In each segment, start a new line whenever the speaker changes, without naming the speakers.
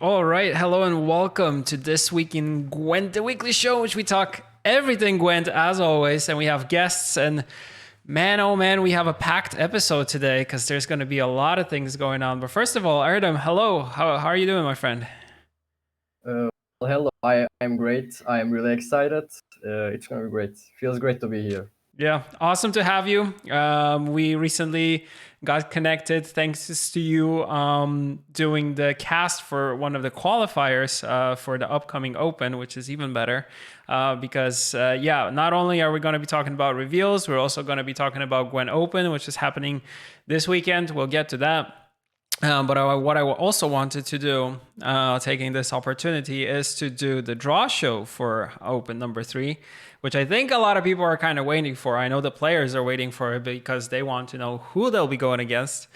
All right, hello and welcome to This Week in Gwent, the weekly show in which we talk everything Gwent as always, and we have guests. And man, oh man, we have a packed episode today because there's going to be a lot of things going on. But first of all, Erdem, hello. How are you doing, my friend?
Well, hello. I'm great. I'm really excited. It's gonna be great. Feels great to be here.
Yeah, awesome to have you. We recently got connected thanks to you doing the cast for one of the qualifiers for the upcoming Open, which is even better because, not only are we going to be talking about reveals, we're also going to be talking about Gwen Open, which is happening this weekend. We'll get to that. But what I also wanted to do, taking this opportunity, is to do the draw show for Open number 3, which I think a lot of people are kind of waiting for. I know the players are waiting for it because they want to know who they'll be going against,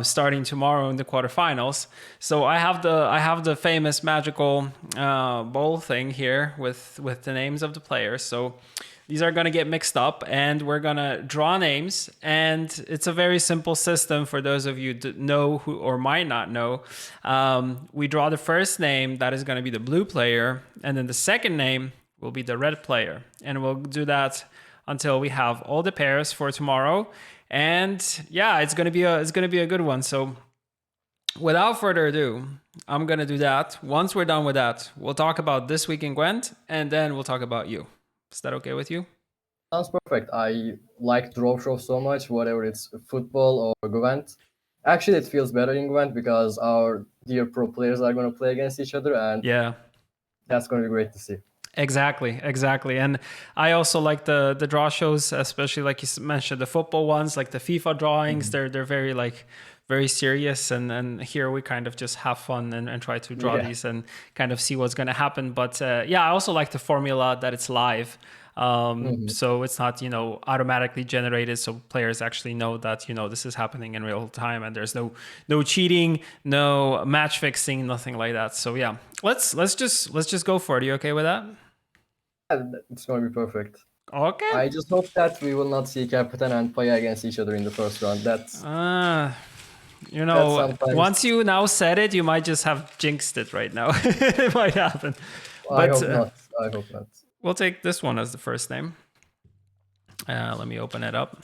starting tomorrow in the quarterfinals. So I have the famous magical bowl thing here with the names of the players. So these are going to get mixed up and we're going to draw names, and it's a very simple system for those of you that know who or might not know. We draw the first name, that is going to be the blue player, and then the second name will be the red player. And we'll do that until we have all the pairs for tomorrow. And yeah, it's going to be a good one. So without further ado, I'm going to do that. Once we're done with that, we'll talk about This Week in Gwent, and then we'll talk about you. Is that okay with you?
Sounds perfect. I like draw show so much, whatever it's football or Gwent. Actually, it feels better in Gwent because our dear pro players are going to play against each other, and
yeah,
that's going to be great to see.
Exactly. And I also like the draw shows, especially like you mentioned, the football ones, like the FIFA drawings. They're very serious, and here we kind of just have fun and try to draw these and kind of see what's going to happen. But I also like the formula that it's live. So it's not, automatically generated. So players actually know that, this is happening in real time, and there's no cheating, no match fixing, nothing like that. So yeah, let's just go for it. Are you okay with that?
Yeah, it's going to be perfect.
Okay.
I just hope that we will not see Captain and Paya against each other in the first round. That's
once you now said it, you might just have jinxed it right now. It might happen.
I hope not.
We'll take this one as the first name. Let me open it up.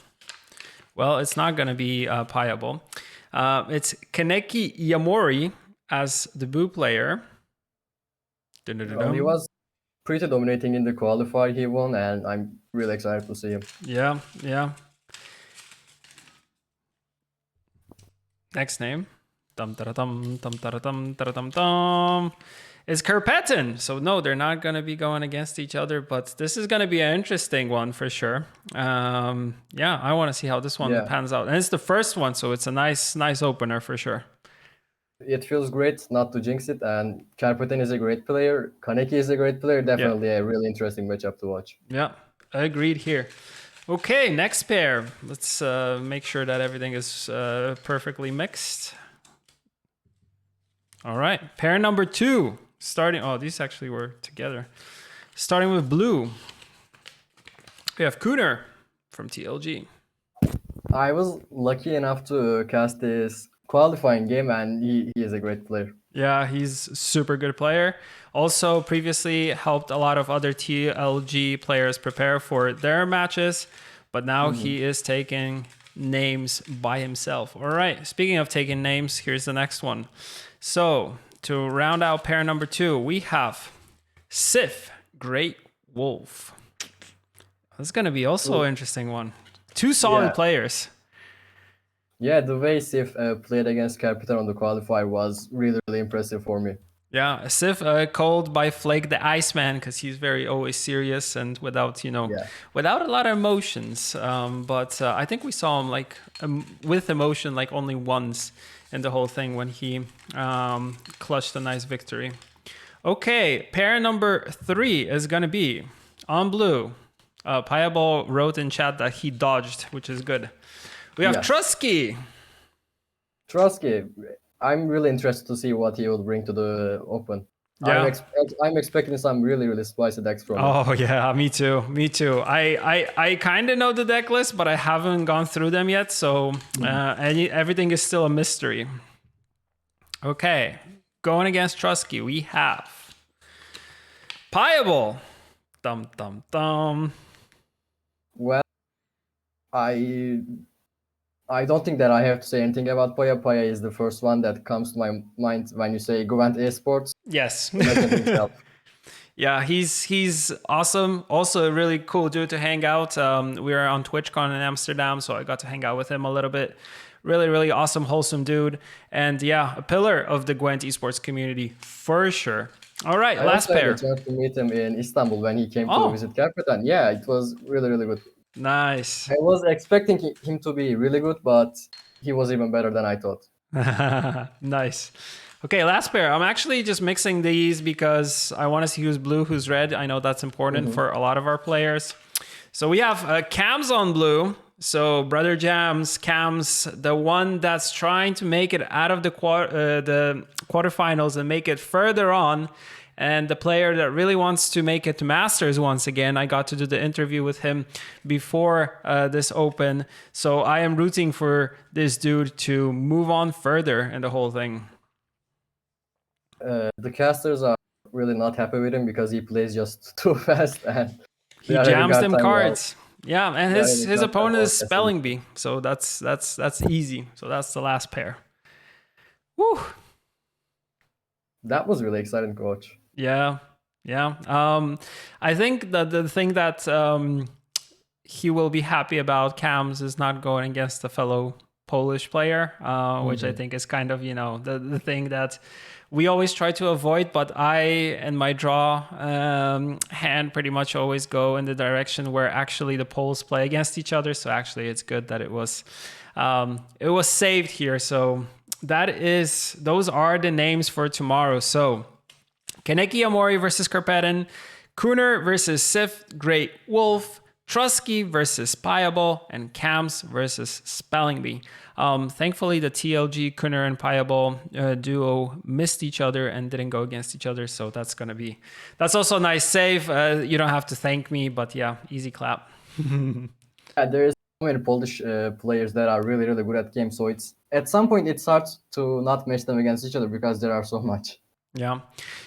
Well, it's not going to be payable. It's Kaneki Yamori as the blue player.
Well, he was pretty dominating in the qualifier he won, and I'm really excited to see him.
Yeah. Next name. Is Kerpetin. So no, they're not going to be going against each other, but this is going to be an interesting one for sure. I want to see how this one pans out. And it's the first one, so it's a nice opener for sure.
It feels great not to jinx it, and Kerpetin is a great player. Kaneki is a great player. Definitely a really interesting matchup to watch.
Yeah, agreed here. Okay, next pair. Let's make sure that everything is perfectly mixed. All right, pair number 2. These actually were together. Starting with blue, we have Kuner from TLG.
I was lucky enough to cast this qualifying game, and he is a great player.
Yeah, he's a super good player. Also, previously helped a lot of other TLG players prepare for their matches, but now he is taking names by himself. All right, speaking of taking names, here's the next one. So, to round out pair number 2, we have Sif, Great Wolf. This is going to be also an interesting one. 2 solid players.
Yeah, the way Sif played against Carpenter on the qualifier was really, really impressive for me.
Yeah, Sif called by Flake the Iceman because he's very always serious and without a lot of emotions. But I think we saw him with emotion only once in the whole thing when he clutched a nice victory. Okay, pair number 3 is going to be on blue. Payable wrote in chat that he dodged, which is good. We have Trusky.
I'm really interested to see what he will bring to the Open.
Yeah.
I'm expecting some really, really spicy decks from him.
Oh, yeah, me too. I kind of know the deck list, but I haven't gone through them yet, so everything is still a mystery. Okay, going against Trusky, we have Piable. Dum dum dum.
Well, I I don't think that I have to say anything about Paya. Paya is the first one that comes to my mind when you say Gwent Esports.
Yes.
The legend himself.
Yeah, he's awesome. Also a really cool dude to hang out. We were on TwitchCon in Amsterdam, so I got to hang out with him a little bit. Really, really awesome, wholesome dude. And yeah, a pillar of the Gwent esports community for sure. All right,
I
last
also had
pair.
a chance to meet him in Istanbul when he came to
Oh,
visit Carpatan. Yeah, it was really, really good.
nice.
I was expecting him to be really good, but he was even better than I thought.
Nice. Okay, last pair. I'm actually just mixing these because I want to see who's blue, who's red. I know that's important for a lot of our players. So we have Cams on blue. So Brother Jams, Cams, the one that's trying to make it out of the quarterfinals and make it further on. And the player that really wants to make it to Masters once again. I got to do the interview with him before this Open. So I am rooting for this dude to move on further in the whole thing.
The casters are really not happy with him because he plays just too fast and
He jams them cards. Yeah, and his opponent is
Spelling
Spelling Bee. So that's easy. So that's the last pair. Woo!
That was really exciting, coach.
Yeah. I think that the thing that he will be happy about, Cams, is not going against a fellow Polish player, which I think is kind of, the thing that we always try to avoid. But I and my draw hand pretty much always go in the direction where actually the Poles play against each other. So actually it's good that it was saved here. So those are the names for tomorrow. So Kaneki Amori versus Karpedin, Kuner versus Sif, Great Wolf, Trusky versus Piable, and Cams versus Spelling Bee. Thankfully, the TLG, Kuner, and Piable duo missed each other and didn't go against each other. So that's also a nice save. You don't have to thank me, but yeah, easy clap.
Yeah, there is so many Polish players that are really, really good at games. So it's at some point it starts to not match them against each other because there are so much.
Yeah.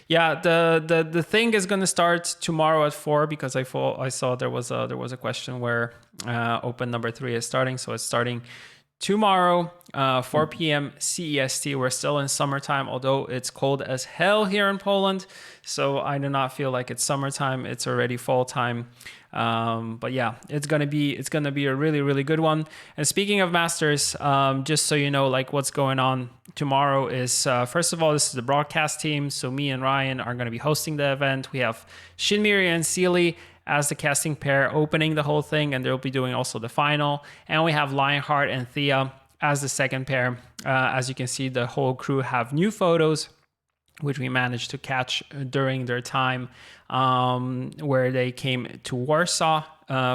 The thing is going to start tomorrow at 4 because I saw there was a question where Open number 3 is starting, so it's starting tomorrow 4 p.m. CEST. We're still in summertime, although it's cold as hell here in Poland. So I do not feel like it's summertime. It's already fall time. But yeah, it's gonna be a really, really good one. And speaking of Masters, just so you know, like what's going on tomorrow is first of all, this is the broadcast team. So me and Ryan are gonna be hosting the event. We have Shinmiri and Sealy as the casting pair opening the whole thing, and they'll be doing also the final. And we have Lionheart and Thea as the second pair. As you can see, the whole crew have new photos, which we managed to catch during their time where they came to Warsaw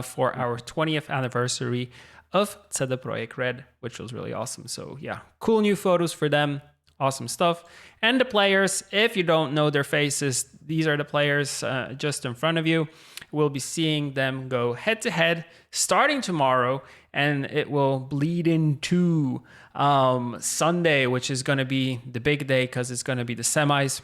for our 20th anniversary of CD Projekt Red, which was really awesome. So yeah, cool new photos for them. Awesome stuff. And the players, if you don't know their faces, these are the players just in front of you. We'll be seeing them go head to head starting tomorrow, and it will bleed into Sunday, which is going to be the big day because it's going to be the semis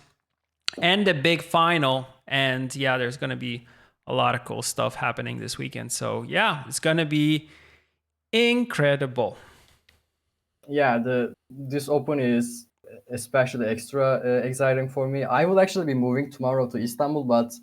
and the big final. And yeah, there's going to be a lot of cool stuff happening this weekend. So yeah, it's going to be incredible.
Yeah, this Open is especially extra exciting for me. I will actually be moving tomorrow to Istanbul, but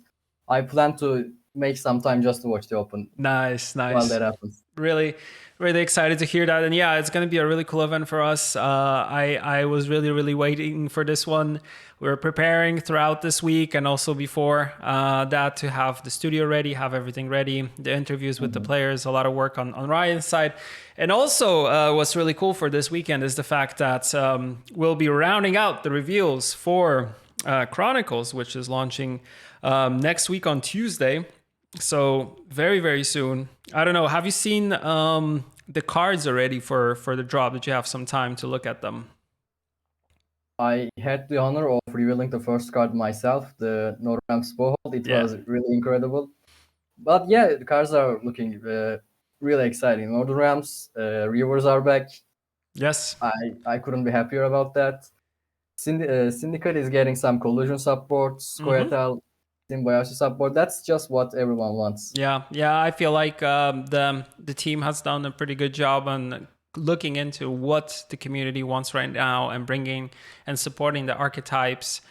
I plan to make some time just to watch the Open.
Nice.
While that happens.
Really, really excited to hear that. And yeah, it's going to be a really cool event for us. I was really, really waiting for this one. We were preparing throughout this week and also before that to have the studio ready, have everything ready, the interviews with the players, a lot of work on Ryan's side. And also what's really cool for this weekend is the fact that we'll be rounding out the reveals for Chronicles, which is launching next week on Tuesday. So very, very soon. I don't know. Have you seen the cards already for the drop? Did you have some time to look at them?
I had the honor of revealing the first card myself, the Norram's Bohold. It was really incredible. But yeah, the cards are looking really exciting. Northern Rams, Reavers are back.
Yes.
I couldn't be happier about that. Syndicate is getting some collision support, Scoia'tael symbiosis support. That's just what everyone wants.
Yeah, I feel like the team has done a pretty good job on looking into what the community wants right now and bringing and supporting the archetypes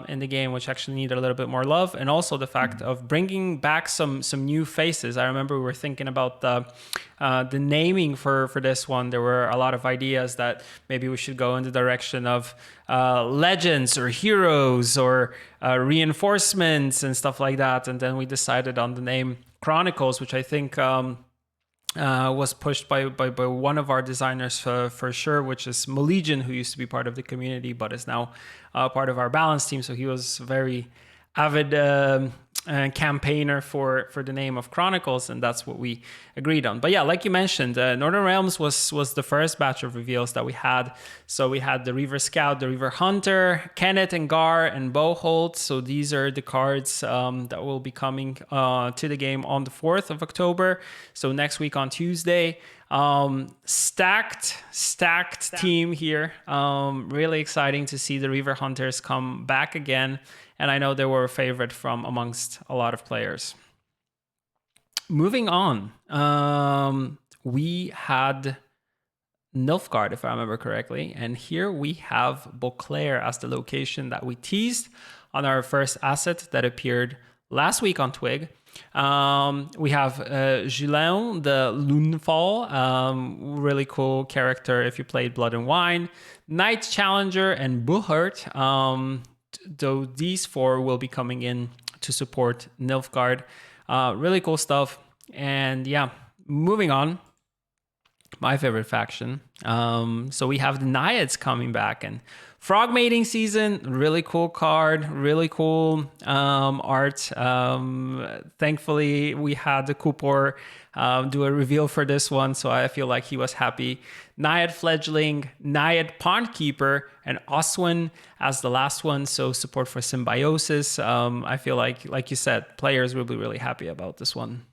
in the game, which actually need a little bit more love, and also the fact of bringing back some new faces. I remember we were thinking about the naming for this one. There were a lot of ideas that maybe we should go in the direction of legends or heroes or reinforcements and stuff like that. And then we decided on the name Chronicles, which I think was pushed by one of our designers for sure, which is Maligian, who used to be part of the community but is now part of our balance team. So he was very avid campaigner for the name of Chronicles, and that's what we agreed on. But yeah, like you mentioned, Northern Realms was the first batch of reveals that we had. So we had the Reaver Scout, the Reaver Hunter, Kenneth and Gar, and Boholt. So these are the cards that will be coming to the game on the 4th of October. So next week on Tuesday. Stacked team here. Really exciting to see the Reaver Hunters come back again. And I know they were a favorite from amongst a lot of players. Moving on, we had Nilfgaard, if I remember correctly. And here we have Beauclair as the location that we teased on our first asset that appeared last week on Twig. We have Julien, the Lunefall, really cool character if you played Blood and Wine, Knight Challenger, and Buhurt. Though these four will be coming in to support Nilfgaard. Really cool stuff. And yeah, moving on. My favorite faction. So we have the Naiads coming back, and Frog Mating Season, really cool card, really cool art. Thankfully, we had the Kupor do a reveal for this one, so I feel like he was happy. Naiad Fledgling, Naiad Pond Keeper, and Oswin as the last one, so support for Symbiosis. I feel like you said, players will be really happy about this one.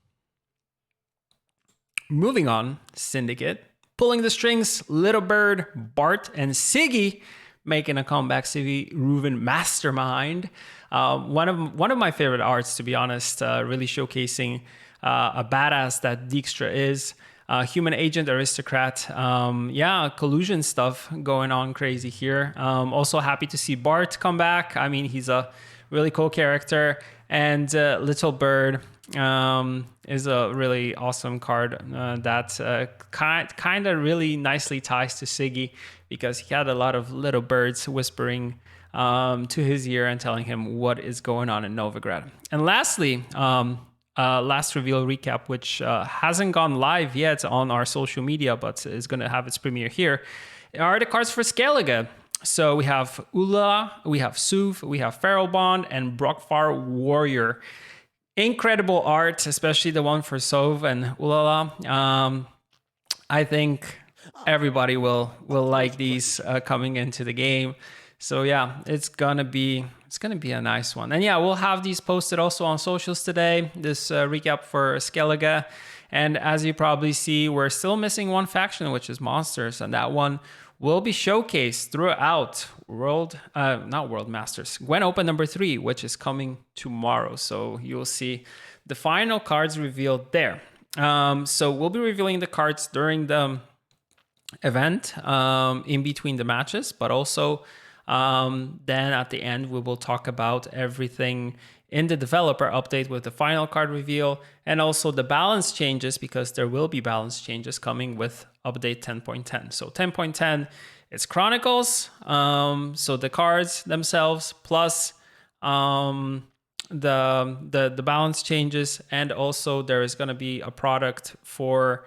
Moving on, Syndicate. Pulling the strings, Little Bird, Bart, and Siggy making a comeback. Siggy Reuven Mastermind. One of my favorite arts, to be honest, really showcasing a badass that Dijkstra is. Human agent, aristocrat. Collusion stuff going on crazy here. Also happy to see Bart come back. I mean, he's a really cool character. And Little Bird is a really awesome card that kind of really nicely ties to Siggy, because he had a lot of little birds whispering to his ear and telling him what is going on in Novigrad. And lastly, last reveal recap, which hasn't gone live yet on our social media, but is going to have its premiere here, are the cards for Skellige. So we have Ula, we have Suv, we have Feral Bond, and Brokvar Warrior. Incredible art, especially the one for Sov and Ulala. I think everybody will like these coming into the game. So yeah, it's gonna be a nice one. And yeah, we'll have these posted also on socials today. This recap for Skellige. And as you probably see, we're still missing one faction, which is Monsters, and that one will be showcased throughout not World Masters, Gwen Open number 3, which is coming tomorrow. So you'll see the final cards revealed there. So we'll be revealing the cards during the event, in between the matches, but also then at the end we will talk about everything in the developer update with the final card reveal, and also the balance changes, because there will be balance changes coming with update 10.10. So 10.10, it's Chronicles, so the cards themselves plus the balance changes, and also there is going to be a product for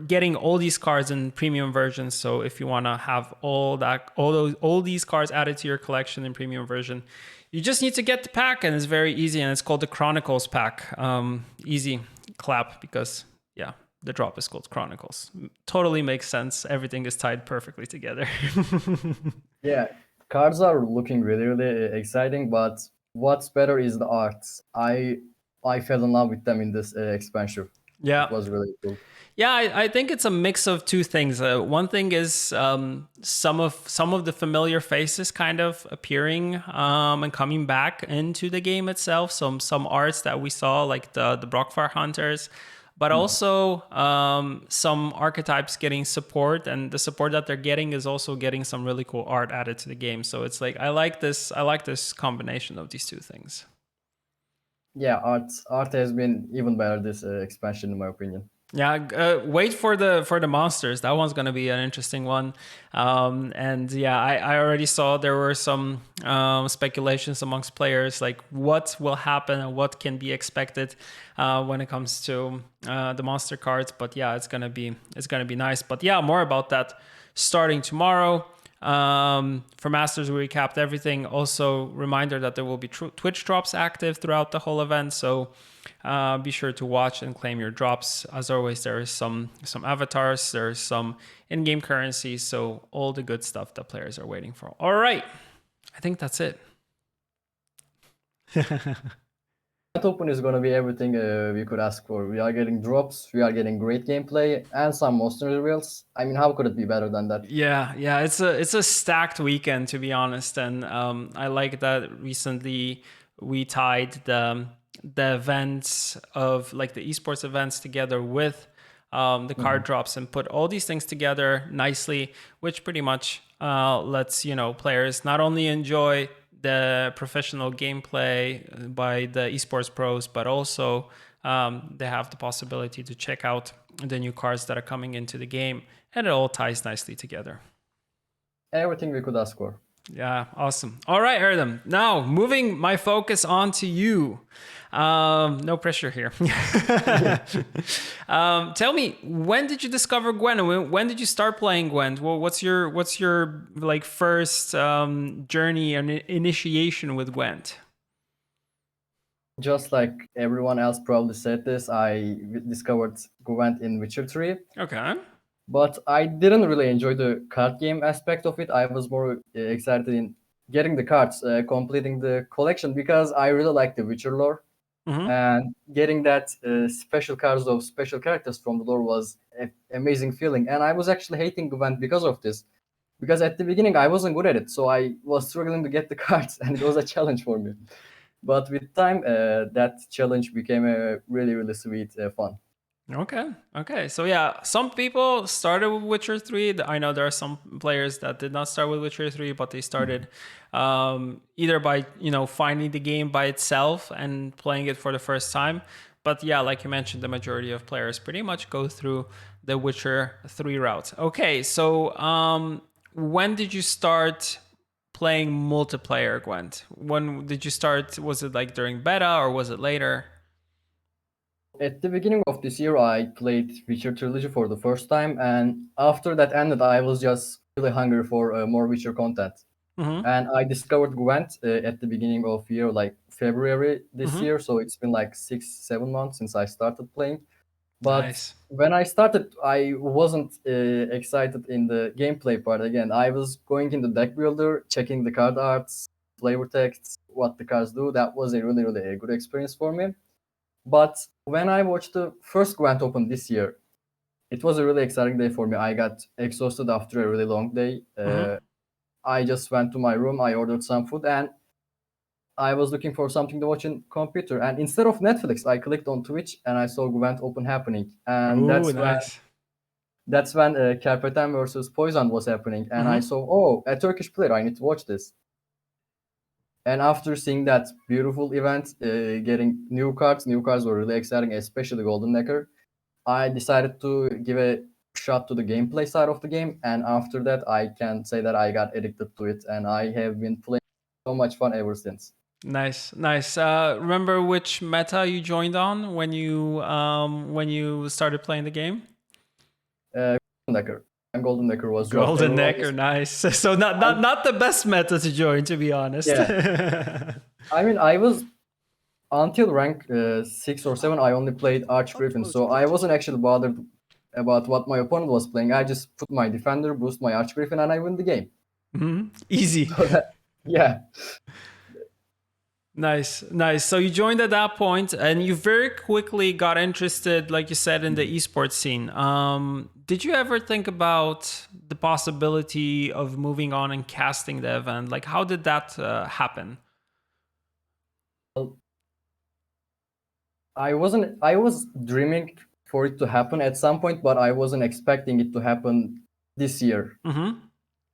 getting all these cards in premium versions. So if you want to have all these cards added to your collection in premium version, you just need to get the pack, and it's very easy, and it's called the Chronicles Pack. Easy clap, because yeah, the drop is called Chronicles. Totally makes sense. Everything is tied perfectly together.
Yeah, cards are looking really exciting, but what's better is the arts. I fell in love with them in this expansion. It
Yeah.
was really cool.
Yeah, I think it's a mix of two things. One thing is some of the familiar faces kind of appearing and coming back into the game itself. Some arts that we saw, like the Brockfire Hunters, but also some archetypes getting support, and the support that they're getting is also getting some really cool art added to the game. So it's like I like this. I like this combination of these two things.
Yeah, art has been even better this expansion in my opinion.
Yeah, wait for the monsters. That one's gonna be an interesting one. And yeah, I already saw there were some speculations amongst players, like what will happen and what can be expected when it comes to the monster cards. But yeah, it's gonna be nice. But yeah, more about that starting tomorrow. For Masters, we recapped everything. Also, reminder that there will be Twitch drops active throughout the whole event. So be sure to watch and claim your drops. As always, there is some avatars, there's some in-game currency, so all the good stuff that players are waiting for. All right, I think that's it.
That open is going to be everything we could ask for. We are getting drops, we are getting great gameplay, and some monster reveals. I mean, how could it be better than that?
Yeah, it's a stacked weekend, to be honest, and I like that recently we tied the events of like the esports events together with the card drops and put all these things together nicely, which pretty much lets players not only enjoy the professional gameplay by the esports pros, but also they have the possibility to check out the new cards that are coming into the game, and it all ties nicely together.
Everything we could ask for.
Yeah, awesome. All right, Erdem. Now, moving my focus on to you. No pressure here. Tell me, when did you discover Gwen? And when did you start playing Gwen? Well, what's your like first journey and initiation with Gwent?
Just like everyone else probably said this, I discovered Gwent in Witcher 3,
Okay.
but I didn't really enjoy the card game aspect of it. I was more excited in getting the cards, completing the collection because I really like the Witcher lore.
Mm-hmm.
And getting that special cards of special characters from the lore was an amazing feeling. And I was actually hating Gwent because of this. Because at the beginning I wasn't good at it, so I was struggling to get the cards, and it was a challenge for me. But with time, that challenge became a really, really sweet fun.
Okay. So yeah, some people started with Witcher 3. I know there are some players that did not start with Witcher 3, but they started either by, finding the game by itself and playing it for the first time. But yeah, like you mentioned, the majority of players pretty much go through the Witcher 3 route. Okay, so when did you start playing multiplayer, Gwent? When did you start? Was it like during beta or was it later?
At the beginning of this year, I played Witcher Trilogy for the first time, and after that ended, I was just really hungry for more Witcher content.
Mm-hmm.
And I discovered Gwent at the beginning of year, like February this
Mm-hmm.
year. So it's been like 6, 7 months since I started playing. But
Nice.
when I started, I wasn't excited in the gameplay part again. I was going in the deck builder, checking the card arts, flavor texts, what the cards do. That was a really, really a good experience for me. But when I watched the first Gwent Open this year, it was a really exciting day for me. I got exhausted after a really long day.
Mm-hmm.
I just went to my room, I ordered some food, and I was looking for something to watch in computer. And instead of Netflix, I clicked on Twitch and I saw Gwent Open happening. And
Oh,
that's when
nice.
Kerpeten versus Poison was happening. And I
Mm-hmm.
saw, oh, a Turkish player. I need to watch this. And after seeing that beautiful event, getting new cards were really exciting, especially Golden Necker. I decided to give a shot to the gameplay side of the game, and after that, I can say that I got addicted to it, and I have been playing so much fun ever since.
Nice. Remember which meta you joined on when you started playing the game?
Golden Necker, and Golden Necker was dropped.
Golden
Everyone
Necker,
was,
nice. So not
I,
not not the best meta to join, to be honest.
yeah. I mean, I was until rank 6 or 7. I only played Archgriffin, so I wasn't actually bothered about what my opponent was playing. I just put my defender, boost my Archgriffin, and I win the game.
Mhm. Easy.
So that, yeah.
Nice, nice. So you joined at that point, and you very quickly got interested, like you said, in the esports scene. Did you ever think about the possibility of moving on and casting the event? Like, how did that happen?
Well, I was dreaming for it to happen at some point, but I wasn't expecting it to happen this year.
Mm-hmm.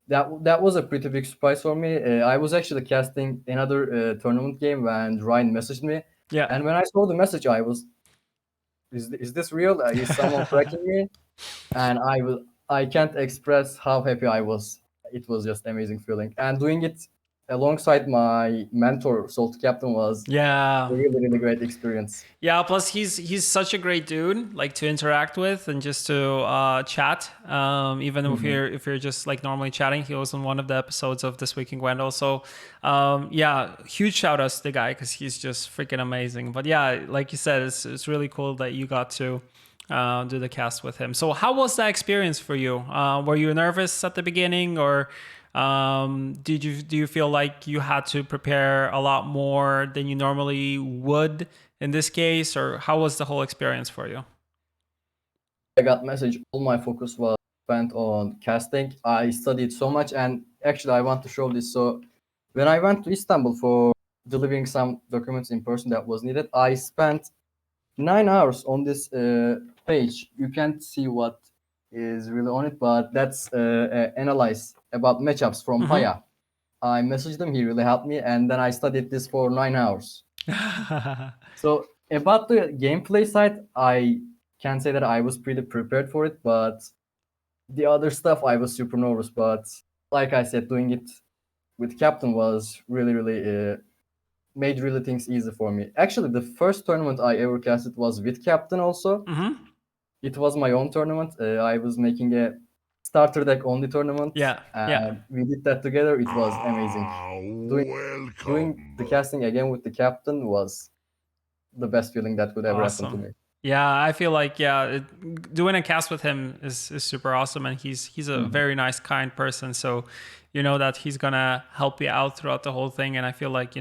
That was a pretty big surprise for me. I was actually casting another tournament game when Ryan messaged me,
Yeah.
and when I saw the message, I was, is this real? Is someone tracking me? And I can't express how happy I was. It was just amazing feeling, and doing it alongside my mentor, Salt Captain, was a
Yeah.
really really great experience.
Yeah, plus he's such a great dude, like to interact with and just to chat. Even
Mhm.
if you're just like normally chatting, he was on one of the episodes of This Week in Gwent also. Yeah, huge shout outs to the guy because he's just freaking amazing. But yeah, like you said, it's really cool that you got to do the cast with him. So how was that experience for you? Were you nervous at the beginning, or do you feel like you had to prepare a lot more than you normally would in this case, or how was the whole experience for you?
I got message. All my focus was spent on casting. I studied so much, and actually, I want to show this. So, when I went to Istanbul for delivering some documents in person that was needed, I spent 9 hours on this page. You can't see what is really on it, but that's analyze about matchups from
Mm-hmm.
Paya. I messaged him. He really helped me, and then I studied this for 9 hours. So about the gameplay side, I can say that I was pretty prepared for it, but the other stuff I was super nervous. But like I said, doing it with Captain was really, really made really things easy for me. Actually, the first tournament I ever casted was with Captain. Also,
Mm-hmm.
it was my own tournament. I was making a starter deck only tournament,
Yeah, yeah.
and we did that together. It was amazing. Doing doing the
Welcome.
casting again with the Captain was the best feeling that could ever happen to
Awesome.
me.
Yeah, I feel like doing a cast with him is super awesome, and he's a
Mhm.
very nice, kind person. So you know that he's gonna help you out throughout the whole thing. And I feel like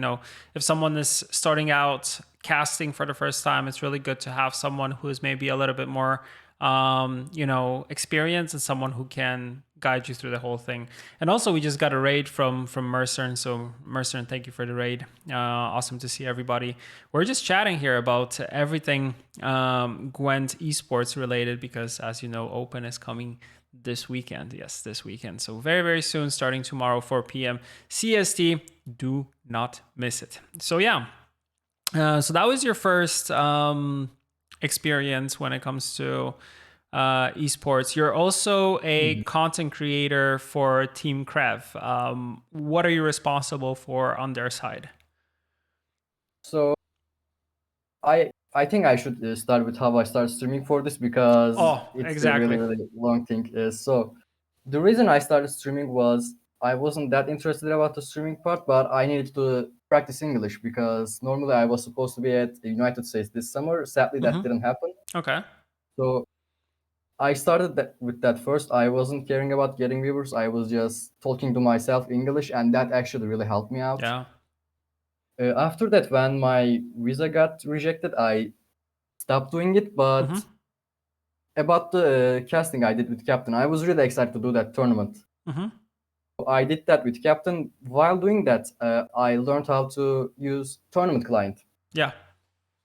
if someone is starting out casting for the first time, it's really good to have someone who is maybe a little bit more experienced and someone who can guide you through the whole thing. And also, we just got a raid from Mercer, and so Mercer, and thank you for the raid. Awesome to see everybody. We're just chatting here about everything Gwent esports related because, as you know, Open is coming this weekend. Yes, this weekend. So very, very soon, starting tomorrow, 4 p.m. CST. Do not miss it. So yeah, so that was your first experience when it comes to esports. You're also a
Mhm.
content creator for Team Krev. What are you responsible for on their side?
So I think I should start with how I started streaming for this because
Oh,
it's a really
exactly.
really long thing. So the reason I started streaming was I wasn't that interested about the streaming part, but I needed to practice English because normally I was supposed to be at the United States this summer. Sadly, that
Mm-hmm.
didn't happen.
Okay.
So I started with that first. I wasn't caring about getting viewers. I was just talking to myself English, and that actually really helped me out.
Yeah.
After that, when my visa got rejected, I stopped doing it. But
Mm-hmm.
about the casting I did with Captain, I was really excited to do that tournament.
Mm-hmm.
I did that with Captain. While doing that, I learned how to use tournament client,
Yeah.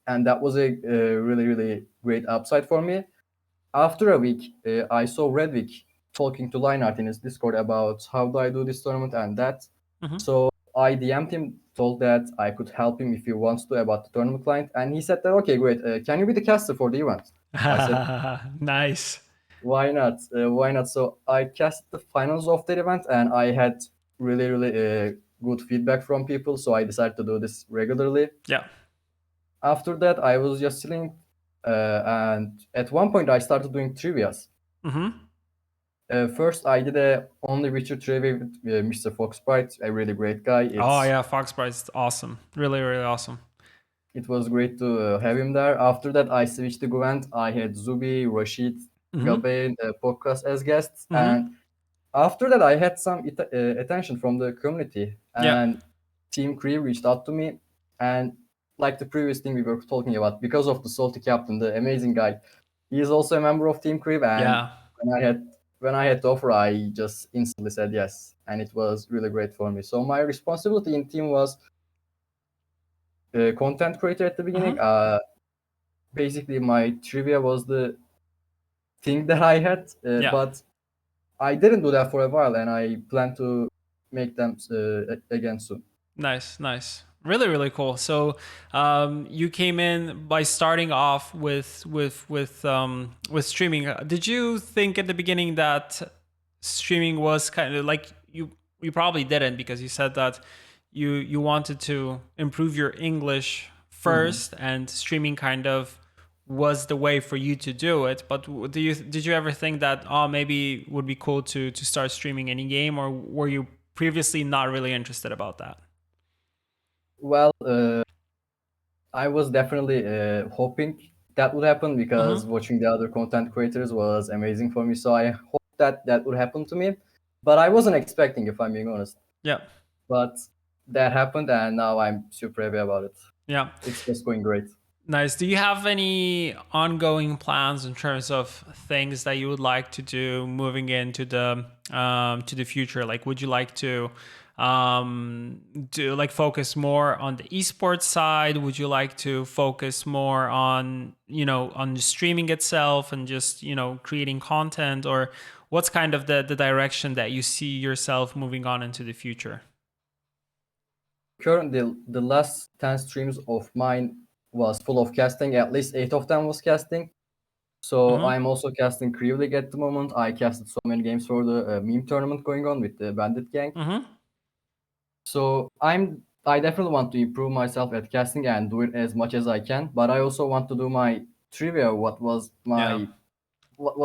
and that was a really really great upside for me. After a week, I saw Redwick talking to Lionheart in his Discord about how do I do this tournament and that.
Mm-hmm.
So I DM'd him, told that I could help him if he wants to about the tournament client, and he said that okay, great. Can you be the caster for the event? I said
Nice.
why not? Why not? So I cast the finals of the event, and I had really really good feedback from people. So I decided to do this regularly.
Yeah.
After that, I was just chilling, and at one point I started doing trivias.
Mm-hmm.
First, I did a only Witcher trivia with Mr. Foxbright, a really great guy.
Oh yeah, Fox Price, awesome. Really, really awesome.
It was great to have him there. After that, I switched to Gwent. I had Zubi, Rashid,
Mm-hmm.
Gabe, podcast as guests,
Mm-hmm.
and after that, I had some attention from the community,
Yeah.
and Team Cree reached out to me. And like the previous thing we were talking about, because of the salty captain, the amazing guy, he is also a member of Team Crib. And
Yeah.
when I had the offer, I just instantly said yes, and it was really great for me. So my responsibility in team was content creator at the beginning.
Hmm.
Basically, my trivia was the thing that I had,
Yeah.
but I didn't do that for a while, and I plan to make them again soon.
Nice, nice. Really, really cool. So, you came in by starting off with streaming. Did you think at the beginning that streaming was kind of like you probably didn't, because you said that you wanted to improve your English
Mhm.
first, and streaming kind of was the way for you to do it. But did you ever think that, oh, maybe it would be cool to start streaming any game, or were you previously not really interested about that?
Well, I was definitely hoping that would happen because
Mm-hmm.
watching the other content creators was amazing for me. So I hoped that that would happen to me, but I wasn't expecting, if I'm being honest.
Yeah.
But that happened, and now I'm super happy about it.
Yeah.
It's just going great.
Nice. Do you have any ongoing plans in terms of things that you would like to do moving into to the future? Like, would you like to do like focus more on the esports side? Would you like to focus more on, on the streaming itself and just, creating content? Or what's kind of the direction that you see yourself moving on into the future?
Currently, the last 10 streams of mine was full of casting. At least 8 of them was casting. So
Mm-hmm.
I'm also casting Crew League at the moment. I casted so many games for the meme tournament going on with the Bandit Gang.
Mm-hmm.
So I definitely want to improve myself at casting and do it as much as I can. But I also want to do my trivia.
Yeah.
What was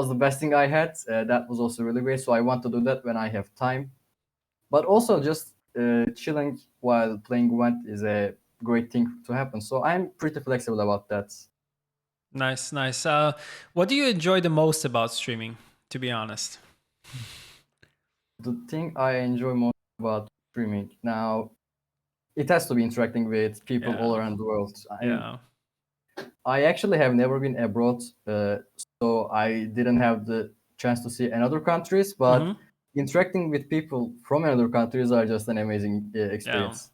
the best thing I had? That was also really great. So I want to do that when I have time. But also just chilling while playing Gwent is a great thing to happen. So I'm pretty flexible about that.
Nice, nice. What do you enjoy the most about streaming, to be honest?
The thing I enjoy most about streaming now, it has to be interacting with people all
Yeah,
around the world.
yeah.
I actually have never been abroad, so I didn't have the chance to see another countries. But
Mm-hmm.
interacting with people from another countries are just an amazing
Yeah.
experience.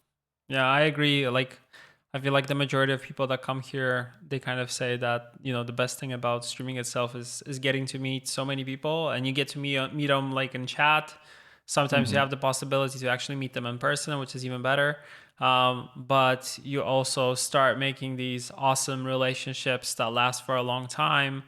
Yeah, I agree. Like, I feel like the majority of people that come here, they kind of say that, the best thing about streaming itself is getting to meet so many people, and you get to meet them like in chat. Sometimes you
Mhm.
have the possibility to actually meet them in person, which is even better. But you also start making these awesome relationships that last for a long time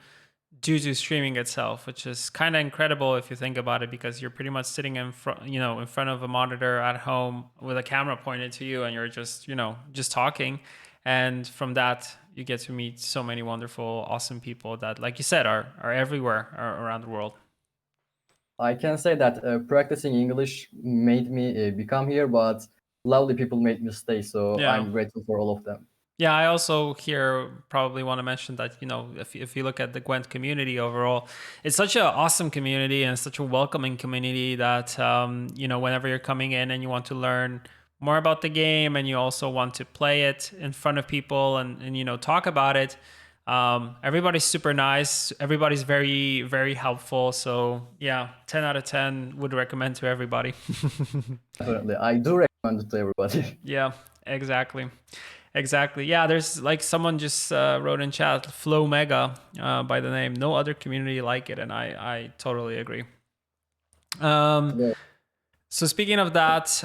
due to streaming itself, which is kind of incredible if you think about it, because you're pretty much sitting in front, in front of a monitor at home with a camera pointed to you, and you're just, just talking. And from that, you get to meet so many wonderful, awesome people that, like you said, are everywhere around the world.
I can say that practicing English made me become here, but lovely people made me stay. So
Yeah.
I'm grateful for all of them.
Yeah, I also here probably want to mention that, if you look at the Gwent community overall, it's such an awesome community and such a welcoming community that, whenever you're coming in and you want to learn more about the game, and you also want to play it in front of people, and talk about it, everybody's super nice. Everybody's very, very helpful. So yeah, 10 out of 10 would recommend to everybody.
Definitely, I do recommend it to everybody.
Yeah, exactly. Exactly. Yeah, there's like someone just wrote in chat, Flow Mega by the name. No other community like it, and I totally agree. Um,
Yeah.
so speaking of that,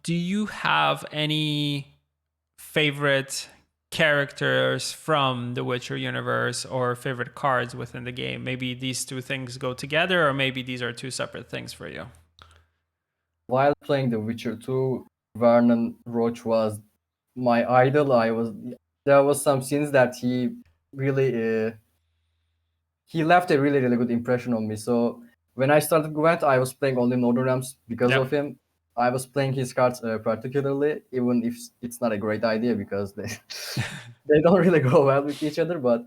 do you have any favorite characters from the Witcher universe, or favorite cards within the game? Maybe these two things go together, or maybe these are two separate things for you.
While playing The Witcher 2, Vernon Roach was my idol. There was some scenes that really he left a really good impression on me. So when I started Gwent, I was playing only Northern Realms because
Yeah.
of him. I was playing his cards particularly, even if it's not a great idea because they they don't really go well with each other. But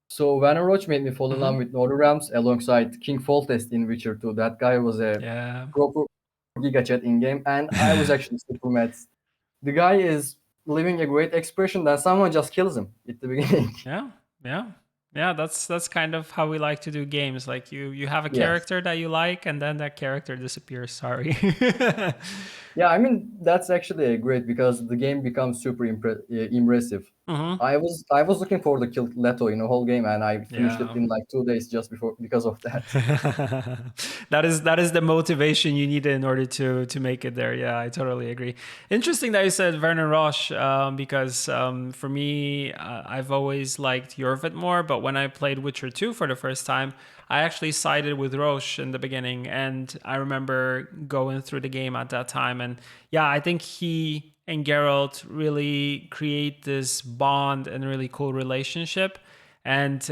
so Vernon Roach made me fall in
Hmm.
love with Northern Realms alongside King Foltest in Witcher 2. That guy was a
Yeah.
proper Giga Chat in game, and I was actually super mad. The guy is living a great expression, then someone just kills him at the beginning.
Yeah, yeah, yeah. That's kind of how we like to do games. Like you have a
Yes.
character that you like, and then that character disappears. Sorry.
Yeah, I mean that's actually great because the game becomes super impressive.
Hmm.
I was looking for the kill Leto in the whole game, and I finished it
Yeah.
in like 2 days just before because of that.
That is the motivation you need in order to make it there. Yeah, I totally agree. Interesting that you said Werner Roche, because for me, I've always liked Jorvit more, but when I played Witcher 2 for the first time, I actually sided with Roche in the beginning, and I remember going through the game at that time, and yeah, I think he and Geralt really create this bond and really cool relationship, and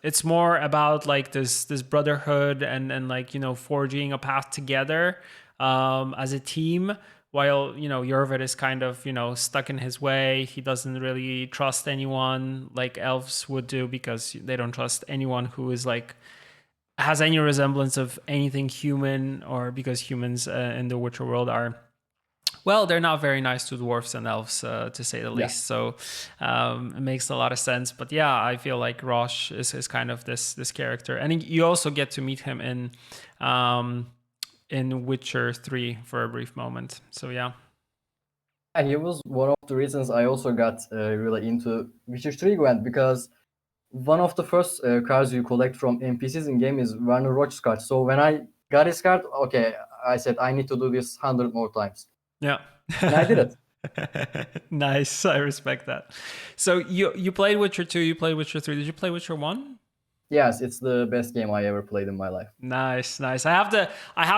it's more about like this brotherhood and like forging a path together as a team, while Jorvit is kind of stuck in his way. He doesn't really trust anyone like elves would do, because they don't trust anyone who is like has any resemblance of anything human, or because humans in the Witcher world are, well, they're not very nice to dwarfs and elves, to say the
Yeah.
least. So it makes a lot of sense. But yeah, I feel like Rosh is kind of this character, and you also get to meet him in Witcher 3 for a brief moment. So yeah.
And he was one of the reasons I also got really into Witcher 3 Gwent because one of the first cards you collect from NPCs in game is Werner Roch's card. So when I got his card, okay, I said I need to do this 100 more times,
Yeah.
and I did it.
Nice. I respect that. So you played Witcher 2, you played Witcher 3. Did you play Witcher 1?
Yes, it's the best game I ever played in my life.
Nice, nice. I have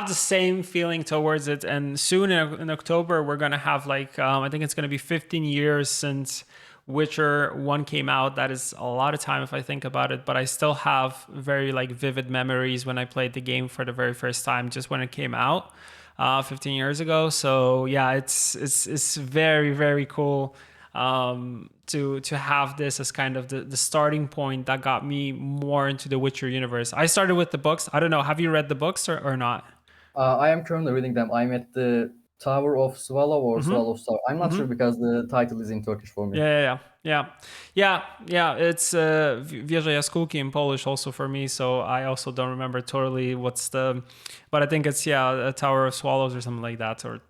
the same feeling towards it, and soon in October we're gonna have like I think it's gonna be 15 years since Witcher 1 came out. That is a lot of time if I think about it, but I still have very like vivid memories when I played the game for the very first time, just when it came out 15 years ago. So yeah, it's very very cool to have this as kind of the starting point that got me more into the Witcher universe. I started with the books. I don't know. Have you read the books or not?
I am currently reading them. I'm at the Tower of Swallow or
Mm-hmm.
Swallow's Tower. I'm not
Mm-hmm.
sure because the title is in Turkish for me.
Yeah. It's Wieże Jaskółki in Polish also for me. So I also don't remember totally but I think it's a Tower of Swallows or something like that, or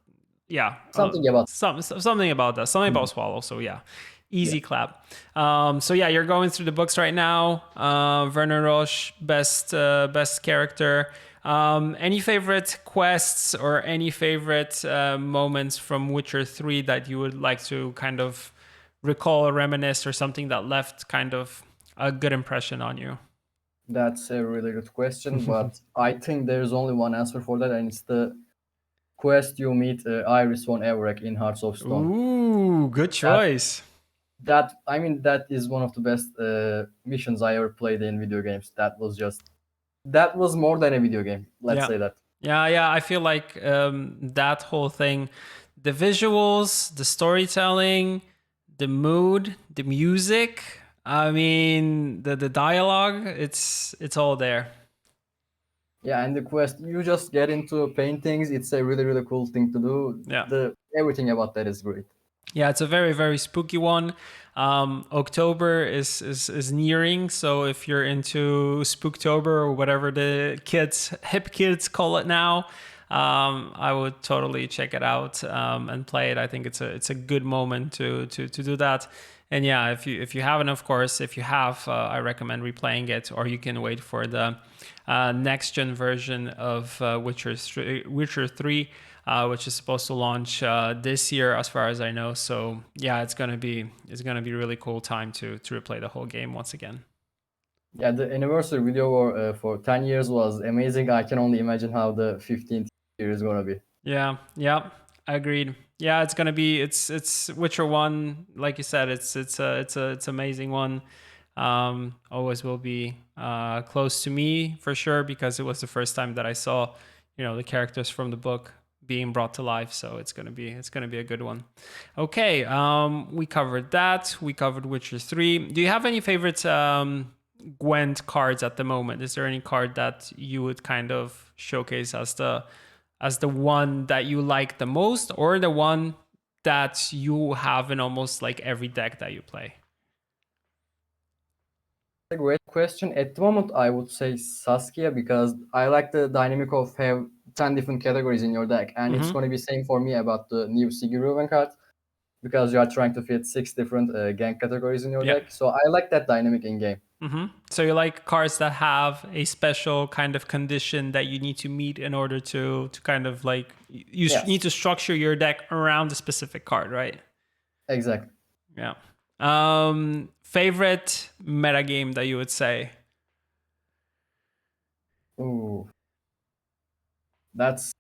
yeah,
Something about.
something about that, something about swallow. So yeah,
Yeah.
easy clap. So yeah, you're going through the books right now. Werner Roche, best character. Any favorite quests or any favorite moments from Witcher 3 that you would like to kind of recall or reminisce, or something that left kind of a good impression on you?
That's a really good question, but I think there's only one answer for that, and it's the quest you meet Iris von Everec in Hearts of Stone.
Ooh, good
That
choice.
that I mean that is one of the best missions I ever played in video games. That was more than a video game. Let's
Yeah.
say that.
Yeah. I feel like that whole thing, the visuals, the storytelling, the mood, the music. I mean, the dialogue. It's all there.
Yeah, and the quest you just get into paintings. It's a really really cool thing to do.
Yeah.
The everything about that is great.
Yeah, it's a very very spooky one. October is nearing, so if you're into Spooktober or whatever the hip kids call it now, I would totally check it out and play it. I think it's a good moment to do that. And yeah, if you haven't, of course, if you have, I recommend replaying it, or you can wait for the next gen version of Witcher 3, which is supposed to launch this year, as far as I know. So yeah, it's gonna be a really cool time to replay the whole game once again.
Yeah, the anniversary video for 10 years was amazing. I can only imagine how the 15th year is gonna be.
Yeah, agreed. Yeah, it's gonna be it's Witcher 1, like you said. It's amazing one. Always will be close to me for sure, because it was the first time that I saw the characters from the book being brought to life. So it's gonna be a good one. Okay, we covered that. We covered Witcher 3. Do you have any favorite Gwent cards at the moment? Is there any card that you would kind of showcase as the one that you like the most, or the one that you have in almost like every deck that you play?
A great question. At the moment, I would say Saskia because I like the dynamic of have 10 different categories in your deck, and it's
Mm-hmm.
going to be same for me about the new Sigurven card because you are trying to fit 6 different gang categories in your
Yeah.
deck. So I like that dynamic in game.
Mm-hmm. So you like cards that have a special kind of condition that you need to meet in order to kind of like you need
Yes,
to structure your deck around a specific card, right?
exactly.
Yeah. Favorite meta game that you would say?
Ooh, that's.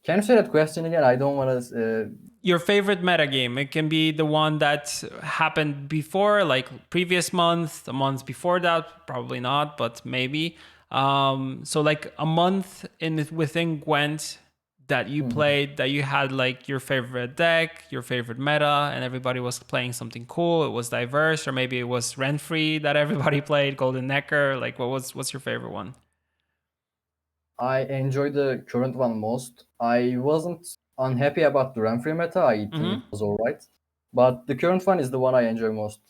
Can you say that question again? I don't want to.
Your favorite meta game. It can be the one that happened before, like previous month, the month before that, probably not, but maybe. So like a month in within Gwent that you played, that you had like your favorite deck, your favorite meta, and everybody was playing something cool. It was diverse, or maybe it was rent free that everybody played, Golden Necker. Like what's your favorite one?
I enjoy the current one most. I wasn't unhappy about the Renfrey meta. I think it
Mm-hmm.
was alright. But the current one is the one I enjoy most.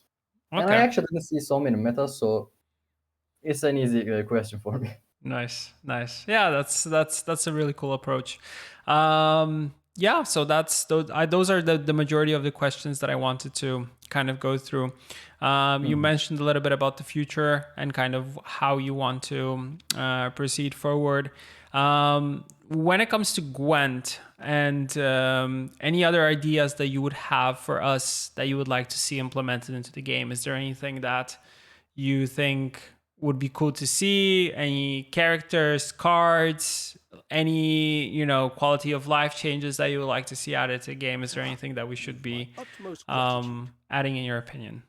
And I
Okay.
actually didn't see so many metas, so it's an easy question for me.
Nice, nice. Yeah, that's a really cool approach. Yeah, so that's those are the majority of the questions that I wanted to kind of go through. You mentioned a little bit about the future and kind of how you want to proceed forward. When it comes to Gwent and any other ideas that you would have for us that you would like to see implemented into the game, is there anything that you think would be cool to see? Any characters, cards, any quality of life changes that you would like to see added to the game? Is there anything that we should be adding in your opinion?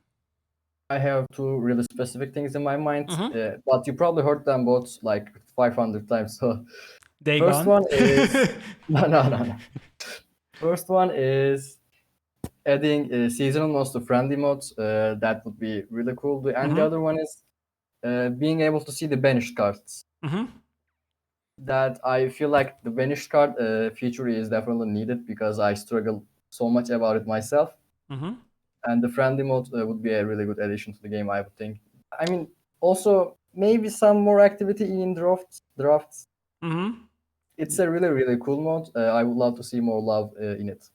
I have two really specific things in my mind,
Mm-hmm.
but you probably heard them both like 500 times. So
Day
first
gone.
one is no. First one is adding seasonal modes to friendly modes. That would be really cool. And the
Mm-hmm.
other one is being able to see the banished cards.
Mm-hmm.
That I feel like the banished card feature is definitely needed because I struggle so much about it myself.
Mm-hmm.
And the friendly mode would be a really good addition to the game, I would think. I mean, also maybe some more activity in drafts.
Mm-hmm.
It's a really really cool mode. I would love to see more love in it.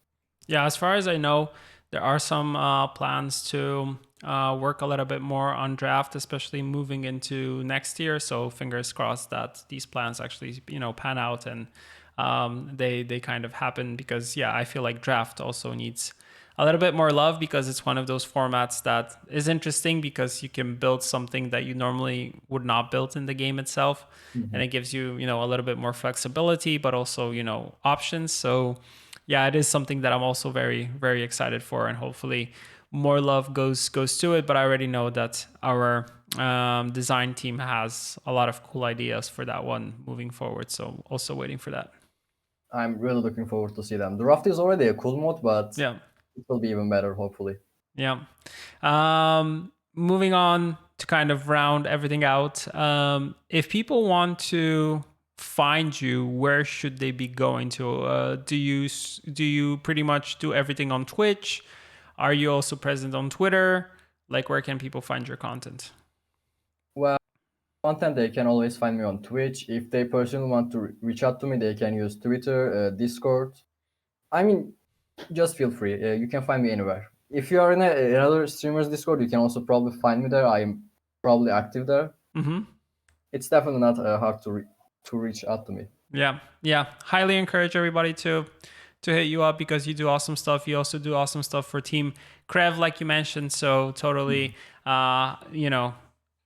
Yeah, as far as I know, there are some plans to work a little bit more on draft, especially moving into next year. So fingers crossed that these plans actually, pan out and they kind of happen. Because yeah, I feel like draft also needs a little bit more love because it's one of those formats that is interesting because you can build something that you normally would not build in the game itself, and
Mhm.
it gives you a little bit more flexibility, but also options. So yeah, it is something that I'm also very, very excited for, and hopefully more love goes to it. But I already know that our design team has a lot of cool ideas for that one moving forward. So also waiting for that.
I'm really looking forward to see them. Draft is already a cool mode, but
Yeah,
it will be even better, hopefully.
yeah. Moving on to kind of round everything out. If people want to find you, where should they be going to? Do you pretty much do everything on Twitch? Are you also present on Twitter? Like, where can people find your content?
Well, content they can always find me on Twitch. If they personally want to reach out to me, they can use Twitter, Discord. I mean, just feel free. You can find me anywhere. If you are in another streamer's Discord, you can also probably find me there. I am probably active there.
Mm-hmm.
It's definitely not hard to reach out to me.
Yeah, yeah. Highly encourage everybody to hit you up because you do awesome stuff. You also do awesome stuff for Team Krev, like you mentioned. So totally,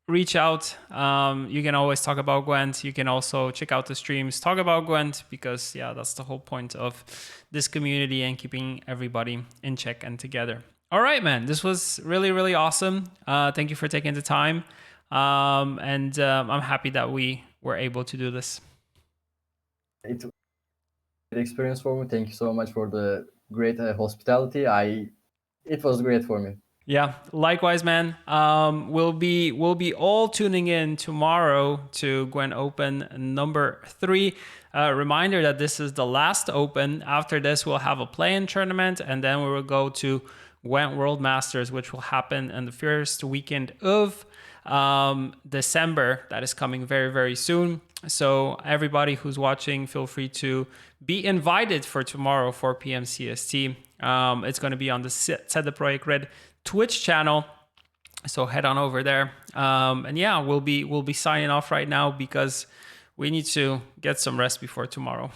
reach out. You can always talk about Gwent. You can also check out the streams, talk about Gwent, because yeah, that's the whole point of this community and keeping everybody in check and together. All right, man. This was really, really awesome. Thank you for taking the time. And I'm happy that we were able to do this.
It's a great experience for me. Thank you so much for the great hospitality. It was great for me.
Yeah, likewise, man. We'll be all tuning in tomorrow to Gwen Open number 3. Reminder that this is the last Open. After this, we'll have a play-in tournament, and then we will go to Gwent World Masters, which will happen in the first weekend of December. That is coming very, very soon. So everybody who's watching, feel free to be invited for tomorrow, 4 p.m. CST. It's going to be on the Set the Project Red Twitch channel, so head on over there. And yeah, we'll be signing off right now because we need to get some rest before tomorrow.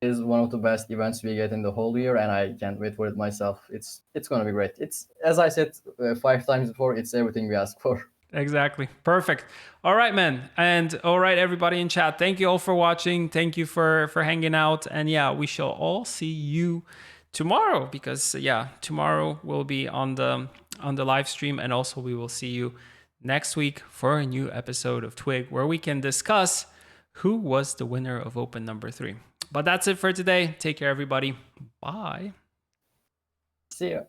Is one of the best events we get in the whole year, and I can't wait for it myself. It's gonna be great. It's, as I said 5 times before, it's everything we ask for.
Exactly. Perfect. All right, man. And all right, everybody in chat, thank you all for watching. Thank you for hanging out. And yeah, we shall all see you tomorrow, because yeah, tomorrow we'll be on the live stream, and also we will see you next week for a new episode of Twig, where we can discuss who was the winner of Open number 3. But that's it for today. Take care, everybody. Bye.
See ya.